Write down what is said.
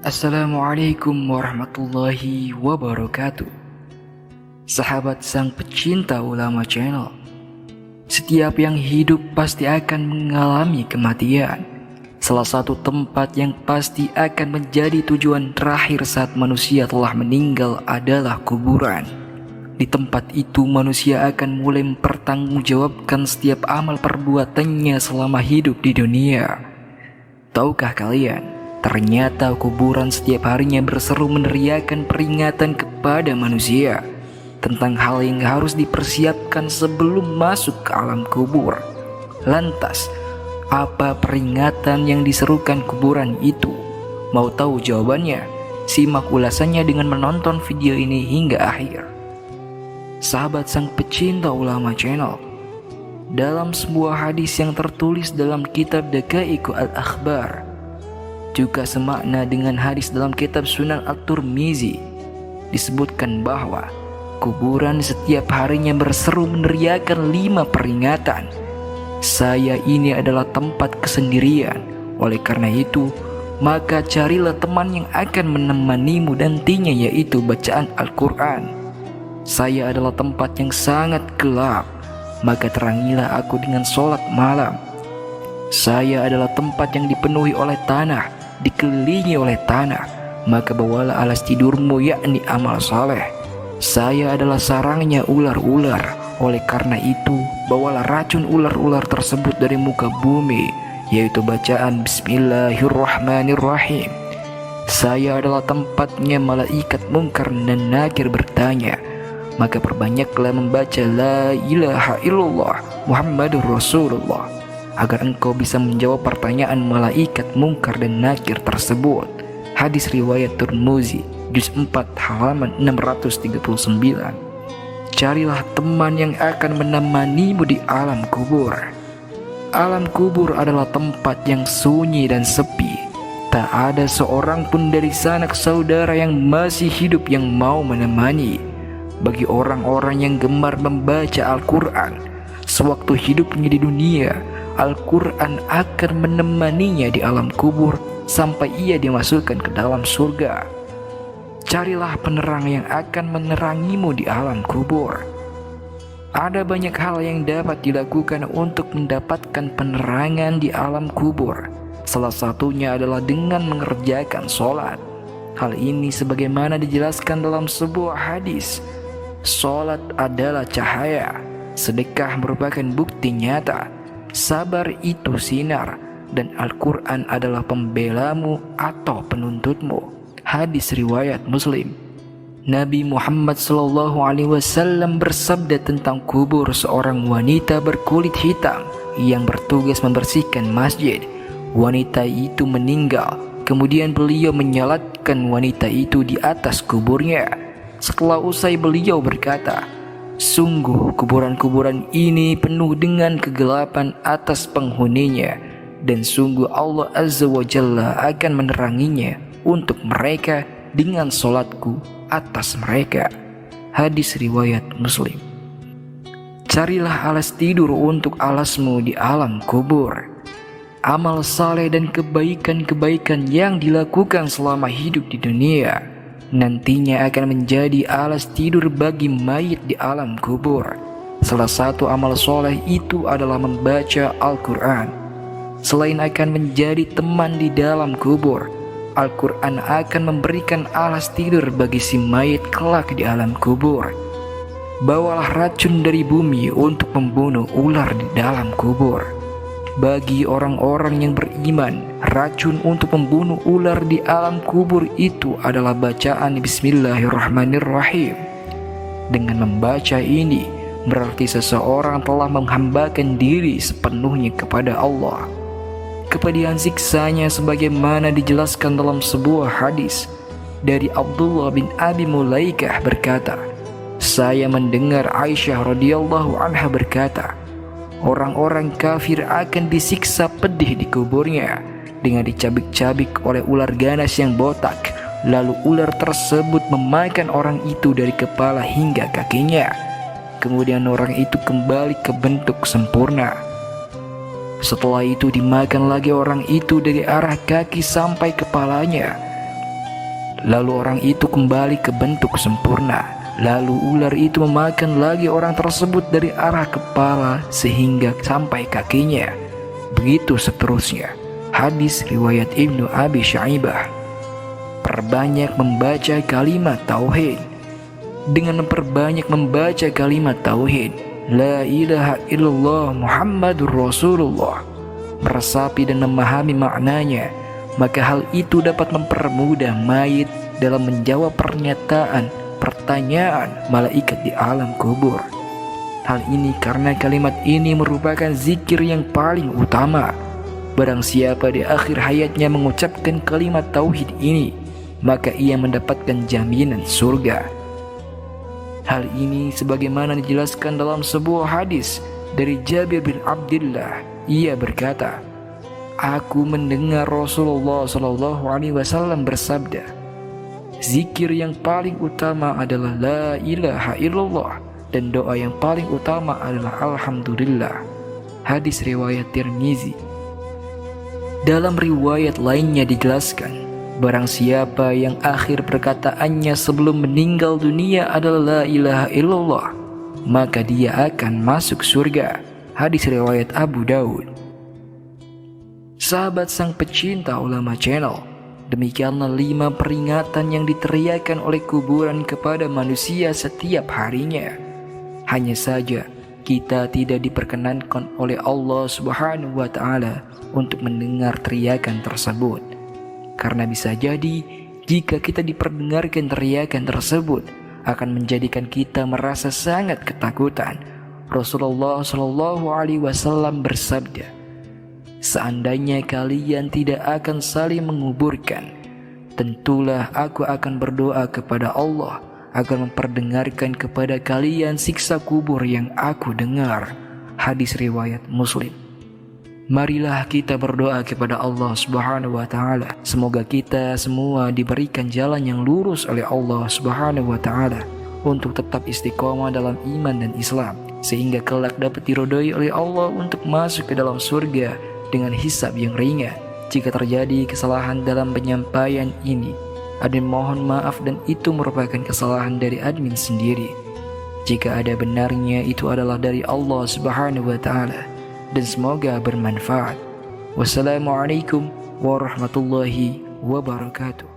Assalamualaikum warahmatullahi wabarakatuh. Sahabat sang pecinta ulama channel, setiap yang hidup pasti akan mengalami kematian. Salah satu tempat yang pasti akan menjadi tujuan terakhir saat manusia telah meninggal adalah kuburan. Di tempat itu manusia akan mulai mempertanggungjawabkan setiap amal perbuatannya selama hidup di dunia. Tahukah kalian, ternyata kuburan setiap harinya berseru meneriakan peringatan kepada manusia tentang hal yang harus dipersiapkan sebelum masuk ke alam kubur. Lantas, apa peringatan yang diserukan kuburan itu? Mau tahu jawabannya? Simak ulasannya dengan menonton video ini hingga akhir. Sahabat sang pecinta ulama channel, dalam sebuah hadis yang tertulis dalam kitab Daqaiqu al-Akhbar, juga semakna dengan hadis dalam kitab Sunan At-Tirmizi, disebutkan bahwa kuburan setiap harinya berseru meneriakan 5 peringatan. Saya ini adalah tempat kesendirian. Oleh karena itu, maka carilah teman yang akan menemanimu nantinya, yaitu bacaan Al-Quran. Saya adalah tempat yang sangat gelap, maka terangilah aku dengan sholat malam. Saya adalah tempat yang dipenuhi oleh tanah, dikelilingi oleh tanah, maka bawalah alas tidurmu, yakni amal saleh. Saya adalah sarangnya ular-ular, oleh karena itu bawalah racun ular-ular tersebut dari muka bumi, yaitu bacaan Bismillahirrahmanirrahim. Saya adalah tempatnya malaikat Munkar dan Nakir bertanya, maka perbanyaklah membaca La ilaha illallah Muhammadur Rasulullah, agar engkau bisa menjawab pertanyaan malaikat Munkar dan Nakir tersebut. Hadis riwayat Tirmizi, juz 4 halaman 639. Carilah teman yang akan menemanimu di alam kubur. Alam kubur adalah tempat yang sunyi dan sepi. Tak ada seorang pun dari sanak saudara yang masih hidup yang mau menemani. Bagi orang-orang yang gemar membaca Al-Quran, sewaktu hidupnya di dunia, Al-Quran akan menemaninya di alam kubur sampai ia dimasukkan ke dalam surga. Carilah penerang yang akan menerangimu di alam kubur. Ada banyak hal yang dapat dilakukan untuk mendapatkan penerangan di alam kubur. Salah satunya adalah dengan mengerjakan sholat. Hal ini sebagaimana dijelaskan dalam sebuah hadis. Sholat adalah cahaya, sedekah merupakan bukti nyata, sabar itu sinar, dan Al-Quran adalah pembelamu atau penuntutmu. Hadis riwayat Muslim. Nabi Muhammad SAW bersabda tentang kubur seorang wanita berkulit hitam yang bertugas membersihkan masjid. Wanita itu meninggal, kemudian beliau menyalatkan wanita itu di atas kuburnya. Setelah usai beliau berkata, sungguh kuburan-kuburan ini penuh dengan kegelapan atas penghuninya, dan sungguh Allah Azza wa Jalla akan meneranginya untuk mereka dengan solatku atas mereka. Hadis riwayat Muslim. Carilah alas tidur untuk alasmu di alam kubur. Amal saleh dan kebaikan-kebaikan yang dilakukan selama hidup di dunia nantinya akan menjadi alas tidur bagi mayit di alam kubur. Salah satu amal soleh itu adalah membaca Al-Quran. Selain akan menjadi teman di dalam kubur, Al-Quran akan memberikan alas tidur bagi si mayit kelak di alam kubur. Bawalah racun dari bumi untuk membunuh ular di dalam kubur. Bagi orang-orang yang beriman, racun untuk membunuh ular di alam kubur itu adalah bacaan Bismillahirrahmanirrahim. Dengan membaca ini, berarti seseorang telah menghambakan diri sepenuhnya kepada Allah. Kepedihan siksanya sebagaimana dijelaskan dalam sebuah hadis dari Abdullah bin Abi Mulaikah berkata, saya mendengar Aisyah radhiyallahu anha berkata, orang-orang kafir akan disiksa pedih di kuburnya dengan dicabik-cabik oleh ular ganas yang botak. Lalu ular tersebut memakan orang itu dari kepala hingga kakinya. Kemudian orang itu kembali ke bentuk sempurna. Setelah itu dimakan lagi orang itu dari arah kaki sampai kepalanya. Lalu orang itu kembali ke bentuk sempurna. Lalu ular itu memakan lagi orang tersebut dari arah kepala sehingga sampai kakinya. Begitu seterusnya. Hadis riwayat Ibnu Abi Syaibah. Perbanyak membaca kalimat tauhid. Dengan memperbanyak membaca kalimat tauhid, la ilaha illallah Muhammadur Rasulullah, meresapi dan memahami maknanya, maka hal itu dapat mempermudah mayit dalam menjawab pertanyaan malaikat di alam kubur. Hal ini karena kalimat ini merupakan zikir yang paling utama. Barang siapa di akhir hayatnya mengucapkan kalimat tauhid ini, maka ia mendapatkan jaminan surga. Hal ini sebagaimana dijelaskan dalam sebuah hadis dari Jabir bin Abdullah. Ia berkata, aku mendengar Rasulullah SAW bersabda, zikir yang paling utama adalah la ilaha illallah, dan doa yang paling utama adalah alhamdulillah. Hadis riwayat Tirmizi. Dalam riwayat lainnya dijelaskan, barang siapa yang akhir perkataannya sebelum meninggal dunia adalah la ilaha illallah, maka dia akan masuk surga. Hadis riwayat Abu Daud. Sahabat sang pecinta ulama channel, demikianlah 5 peringatan yang diteriakan oleh kuburan kepada manusia setiap harinya. Hanya saja kita tidak diperkenankan oleh Allah Subhanahu wa Ta'ala untuk mendengar teriakan tersebut. Karena bisa jadi jika kita diperdengarkan teriakan tersebut akan menjadikan kita merasa sangat ketakutan. Rasulullah SAW bersabda, seandainya kalian tidak akan saling menguburkan, tentulah aku akan berdoa kepada Allah agar memperdengarkan kepada kalian siksa kubur yang aku dengar. Hadis riwayat Muslim. Marilah kita berdoa kepada Allah Subhanahu wa Ta'ala. Semoga kita semua diberikan jalan yang lurus oleh Allah Subhanahu wa Ta'ala untuk tetap istiqomah dalam iman dan Islam, sehingga kelak dapat diridhoi oleh Allah untuk masuk ke dalam surga dengan hisab yang ringan. Jika terjadi kesalahan dalam penyampaian ini, admin mohon maaf dan itu merupakan kesalahan dari admin sendiri. Jika ada benarnya itu adalah dari Allah Subhanahu wa Ta'ala, dan semoga bermanfaat. Wassalamualaikum warahmatullahi wabarakatuh.